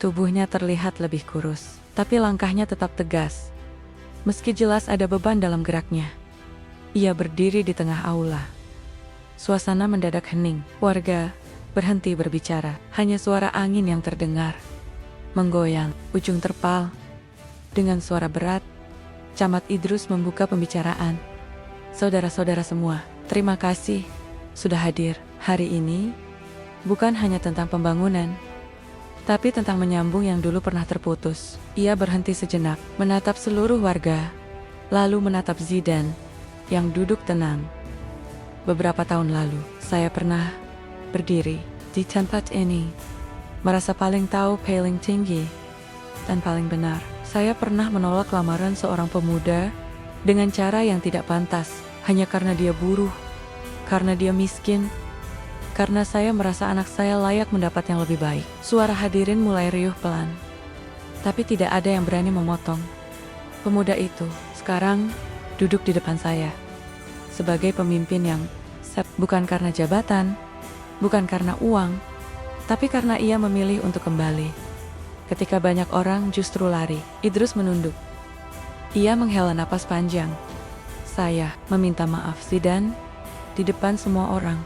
tubuhnya terlihat lebih kurus, tapi langkahnya tetap tegas. Meski jelas ada beban dalam geraknya. Ia berdiri di tengah aula. Suasana mendadak hening. Warga berhenti berbicara. Hanya suara angin yang terdengar menggoyang ujung terpal. Dengan suara berat, Camat Idrus membuka pembicaraan. Saudara-saudara semua, terima kasih sudah hadir. Hari ini bukan hanya tentang pembangunan, tapi tentang menyambung yang dulu pernah terputus. Ia berhenti sejenak, menatap seluruh warga, lalu menatap Zidane yang duduk tenang. Beberapa tahun lalu, saya pernah berdiri di tempat ini, merasa paling tahu, paling tinggi, dan paling benar. Saya pernah menolak lamaran seorang pemuda dengan cara yang tidak pantas, hanya karena dia buruh, karena dia miskin, karena saya merasa anak saya layak mendapat yang lebih baik. Suara hadirin mulai riuh pelan, tapi tidak ada yang berani memotong. Pemuda itu sekarang duduk di depan saya sebagai pemimpin yang bukan karena jabatan, bukan karena uang, tapi karena ia memilih untuk kembali. Ketika banyak orang justru lari, Idrus menunduk. Ia menghela napas panjang. Saya meminta maaf Zidane di depan semua orang.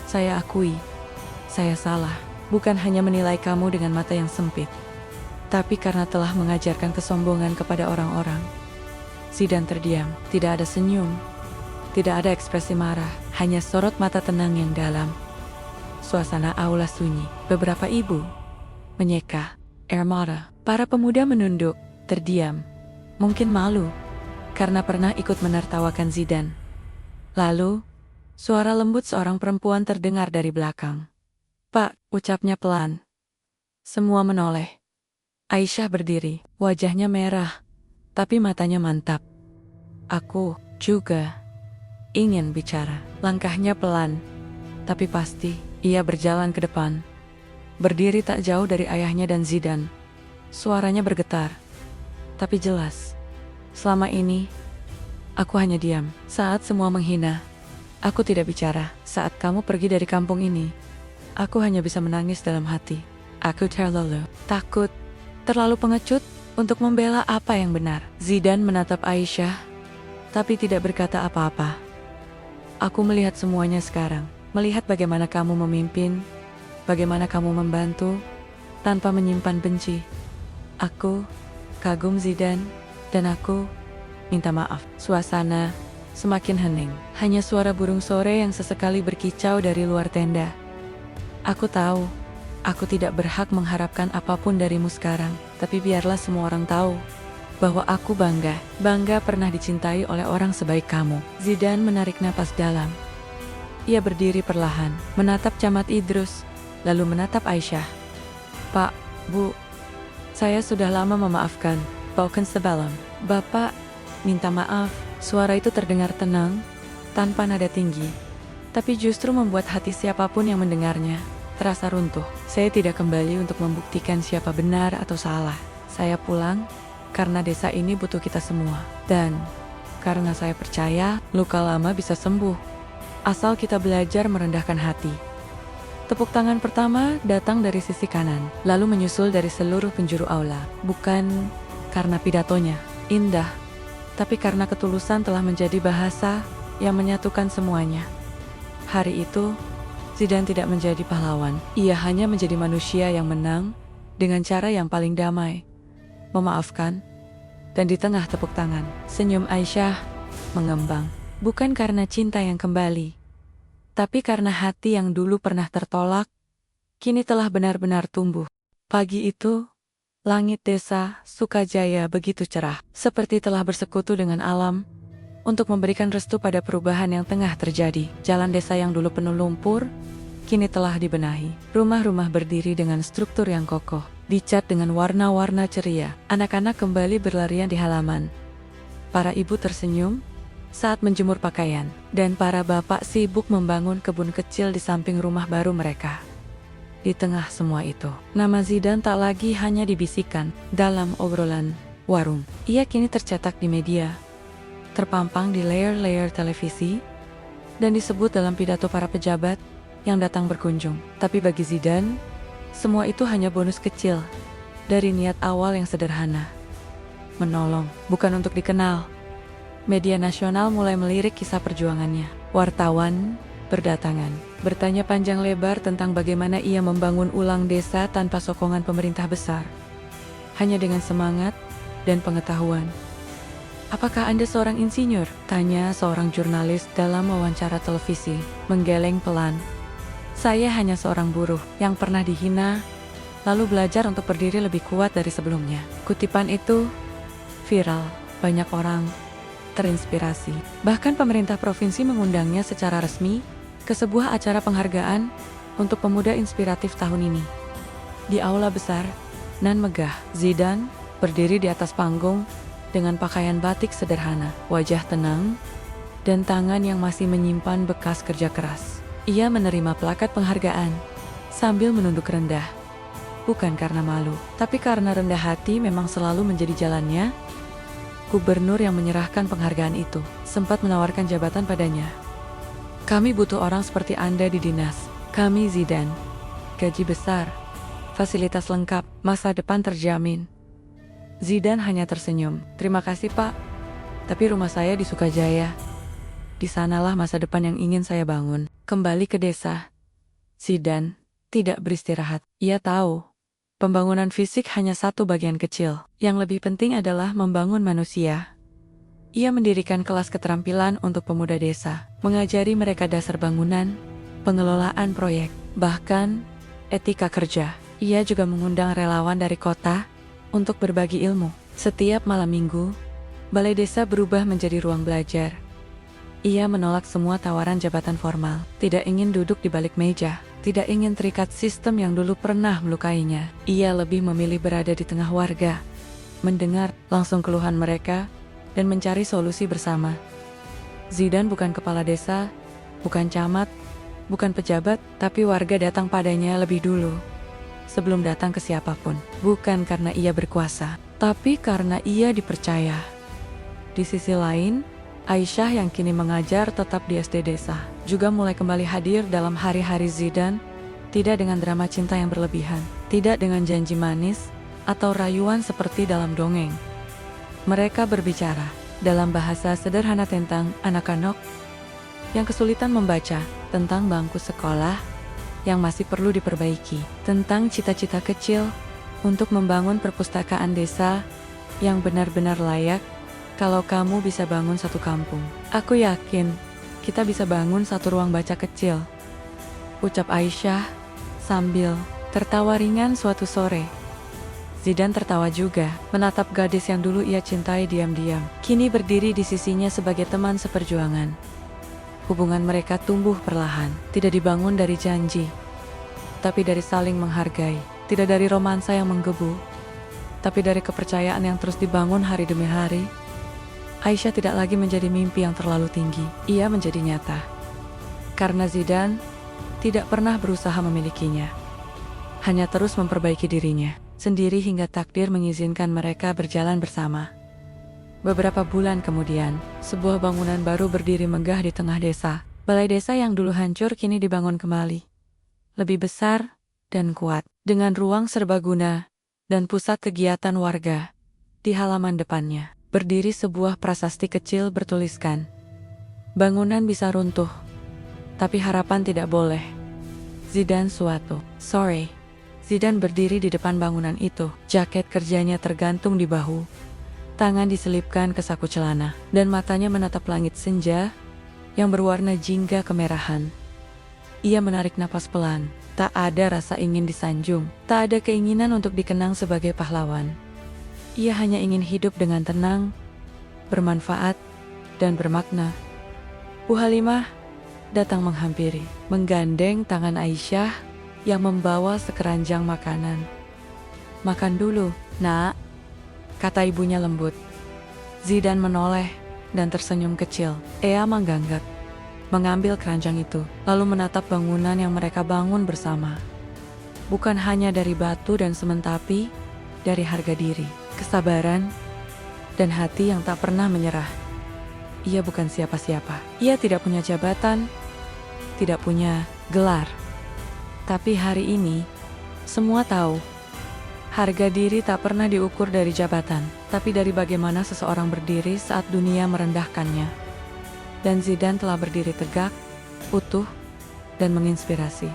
Saya akui, saya salah. Bukan hanya menilai kamu dengan mata yang sempit, tapi karena telah mengajarkan kesombongan kepada orang-orang. Zidane terdiam, tidak ada senyum, tidak ada ekspresi marah, hanya sorot mata tenang yang dalam. Suasana aula sunyi, beberapa ibu menyeka air mata. Para pemuda menunduk, terdiam, mungkin malu, karena pernah ikut menertawakan Zidane. Lalu, suara lembut seorang perempuan terdengar dari belakang. Pak, ucapnya pelan. Semua menoleh. Aisyah berdiri, wajahnya merah, tapi matanya mantap. Aku juga ingin bicara. Langkahnya pelan, tapi pasti. Ia berjalan ke depan, berdiri tak jauh dari ayahnya dan Zidane. Suaranya bergetar, tapi jelas. Selama ini, aku hanya diam. Saat semua menghina, aku tidak bicara. Saat kamu pergi dari kampung ini, aku hanya bisa menangis dalam hati. Aku terlalu takut, terlalu pengecut untuk membela apa yang benar. Zidane menatap Aisyah, tapi tidak berkata apa-apa. Aku melihat semuanya sekarang. Melihat bagaimana kamu memimpin, bagaimana kamu membantu, tanpa menyimpan benci. Aku kagum Zidane, dan aku minta maaf. Suasana semakin hening. Hanya suara burung sore yang sesekali berkicau dari luar tenda. Aku tahu, aku tidak berhak mengharapkan apapun darimu sekarang, tapi biarlah semua orang tahu bahwa aku bangga pernah dicintai oleh orang sebaik kamu. Zidane menarik napas dalam. Ia berdiri perlahan, menatap Camat Idrus, lalu menatap Aisyah. Pak, Bu, saya sudah lama memaafkan. Bahkan sebelum Bapak minta maaf. Suara itu terdengar tenang, tanpa nada tinggi, tapi justru membuat hati siapapun yang mendengarnya terasa runtuh. Saya tidak kembali untuk membuktikan siapa benar atau salah. Saya pulang karena desa ini butuh kita semua. Dan karena saya percaya luka lama bisa sembuh, asal kita belajar merendahkan hati. Tepuk tangan pertama datang dari sisi kanan, lalu menyusul dari seluruh penjuru aula. Bukan karena pidatonya indah, tapi karena ketulusan telah menjadi bahasa yang menyatukan semuanya. Hari itu, Zidane tidak menjadi pahlawan. Ia hanya menjadi manusia yang menang dengan cara yang paling damai, memaafkan, dan di tengah tepuk tangan, senyum Aisyah mengembang. Bukan karena cinta yang kembali, tapi karena hati yang dulu pernah tertolak, kini telah benar-benar tumbuh. Pagi itu, langit desa Sukajaya begitu cerah, seperti telah bersekutu dengan alam untuk memberikan restu pada perubahan yang tengah terjadi. Jalan desa yang dulu penuh lumpur, kini telah dibenahi. Rumah-rumah berdiri dengan struktur yang kokoh, dicat dengan warna-warna ceria. Anak-anak kembali berlarian di halaman. Para ibu tersenyum saat menjemur pakaian, dan para bapak sibuk membangun kebun kecil di samping rumah baru mereka. Di tengah semua itu, nama Zidane tak lagi hanya dibisikkan dalam obrolan warung. Ia kini tercetak di media, terpampang di layar-layar televisi, dan disebut dalam pidato para pejabat yang datang berkunjung. Tapi bagi Zidane, semua itu hanya bonus kecil dari niat awal yang sederhana. Menolong, bukan untuk dikenal. Media nasional mulai melirik kisah perjuangannya. Wartawan berdatangan, bertanya panjang lebar tentang bagaimana ia membangun ulang desa tanpa sokongan pemerintah besar. Hanya dengan semangat dan pengetahuan. "Apakah Anda seorang insinyur?" tanya seorang jurnalis dalam wawancara televisi, menggeleng pelan. "Saya hanya seorang buruh yang pernah dihina, lalu belajar untuk berdiri lebih kuat dari sebelumnya." Kutipan itu viral, banyak orang terinspirasi. Bahkan pemerintah provinsi mengundangnya secara resmi ke sebuah acara penghargaan untuk pemuda inspiratif tahun ini. Di aula besar nan megah, Zidane berdiri di atas panggung dengan pakaian batik sederhana, wajah tenang, dan tangan yang masih menyimpan bekas kerja keras. Ia menerima plakat penghargaan sambil menunduk rendah. Bukan karena malu, tapi karena rendah hati memang selalu menjadi jalannya. Gubernur yang menyerahkan penghargaan itu sempat menawarkan jabatan padanya. "Kami butuh orang seperti Anda di dinas kami, Zidane. Gaji besar, fasilitas lengkap, masa depan terjamin." Zidane hanya tersenyum. "Terima kasih, Pak. Tapi rumah saya di Sukajaya. Di sanalah masa depan yang ingin saya bangun." Kembali ke desa, Zidane tidak beristirahat. Ia tahu pembangunan fisik hanya satu bagian kecil. Yang lebih penting adalah membangun manusia. Ia mendirikan kelas keterampilan untuk pemuda desa, mengajari mereka dasar bangunan, pengelolaan proyek, bahkan etika kerja. Ia juga mengundang relawan dari kota untuk berbagi ilmu. Setiap malam minggu, balai desa berubah menjadi ruang belajar. Ia menolak semua tawaran jabatan formal, tidak ingin duduk di balik meja, tidak ingin terikat sistem yang dulu pernah melukainya. Ia lebih memilih berada di tengah warga, mendengar langsung keluhan mereka, dan mencari solusi bersama. Zidane bukan kepala desa, bukan camat, bukan pejabat, tapi warga datang padanya lebih dulu, sebelum datang ke siapapun. Bukan karena ia berkuasa, tapi karena ia dipercaya. Di sisi lain, Aisyah yang kini mengajar tetap di SD desa, juga mulai kembali hadir dalam hari-hari Zidane, tidak dengan drama cinta yang berlebihan, tidak dengan janji manis, atau rayuan seperti dalam dongeng. Mereka berbicara dalam bahasa sederhana tentang anak-anak yang kesulitan membaca, tentang bangku sekolah yang masih perlu diperbaiki, tentang cita-cita kecil untuk membangun perpustakaan desa yang benar-benar layak. "Kalau kamu bisa bangun satu kampung, aku yakin kita bisa bangun satu ruang baca kecil," ucap Aisyah sambil tertawa ringan suatu sore. Zidane tertawa juga, menatap gadis yang dulu ia cintai diam-diam, kini berdiri di sisinya sebagai teman seperjuangan. Hubungan mereka tumbuh perlahan, tidak dibangun dari janji, tapi dari saling menghargai, tidak dari romansa yang menggebu, tapi dari kepercayaan yang terus dibangun hari demi hari. Aisyah tidak lagi menjadi mimpi yang terlalu tinggi, ia menjadi nyata. Karena Zidane tidak pernah berusaha memilikinya. Hanya terus memperbaiki dirinya sendiri hingga takdir mengizinkan mereka berjalan bersama. Beberapa bulan kemudian, sebuah bangunan baru berdiri megah di tengah desa. Balai desa yang dulu hancur kini dibangun kembali. Lebih besar dan kuat, dengan ruang serbaguna dan pusat kegiatan warga. Di halaman depannya, berdiri sebuah prasasti kecil bertuliskan, "Bangunan bisa runtuh, tapi harapan tidak boleh." Zidane Suwato. Sore, Zidane berdiri di depan bangunan itu. Jaket kerjanya tergantung di bahu, tangan diselipkan ke saku celana, dan matanya menatap langit senja yang berwarna jingga kemerahan. Ia menarik napas pelan. Tak ada rasa ingin disanjung, tak ada keinginan untuk dikenang sebagai pahlawan. Ia hanya ingin hidup dengan tenang, bermanfaat, dan bermakna. Bu Halimah datang menghampiri, menggandeng tangan Aisyah yang membawa sekeranjang makanan. "Makan dulu, Nak," kata ibunya lembut. Zidane menoleh dan tersenyum kecil. Ea mengganggak, mengambil keranjang itu, lalu menatap bangunan yang mereka bangun bersama. Bukan hanya dari batu dan semen, tapi dari harga diri, kesabaran, dan hati yang tak pernah menyerah. Ia bukan siapa-siapa. Ia tidak punya jabatan, tidak punya gelar. Tapi hari ini, semua tahu, harga diri tak pernah diukur dari jabatan, tapi dari bagaimana seseorang berdiri saat dunia merendahkannya. Dan Zidane telah berdiri tegak, utuh, dan menginspirasi.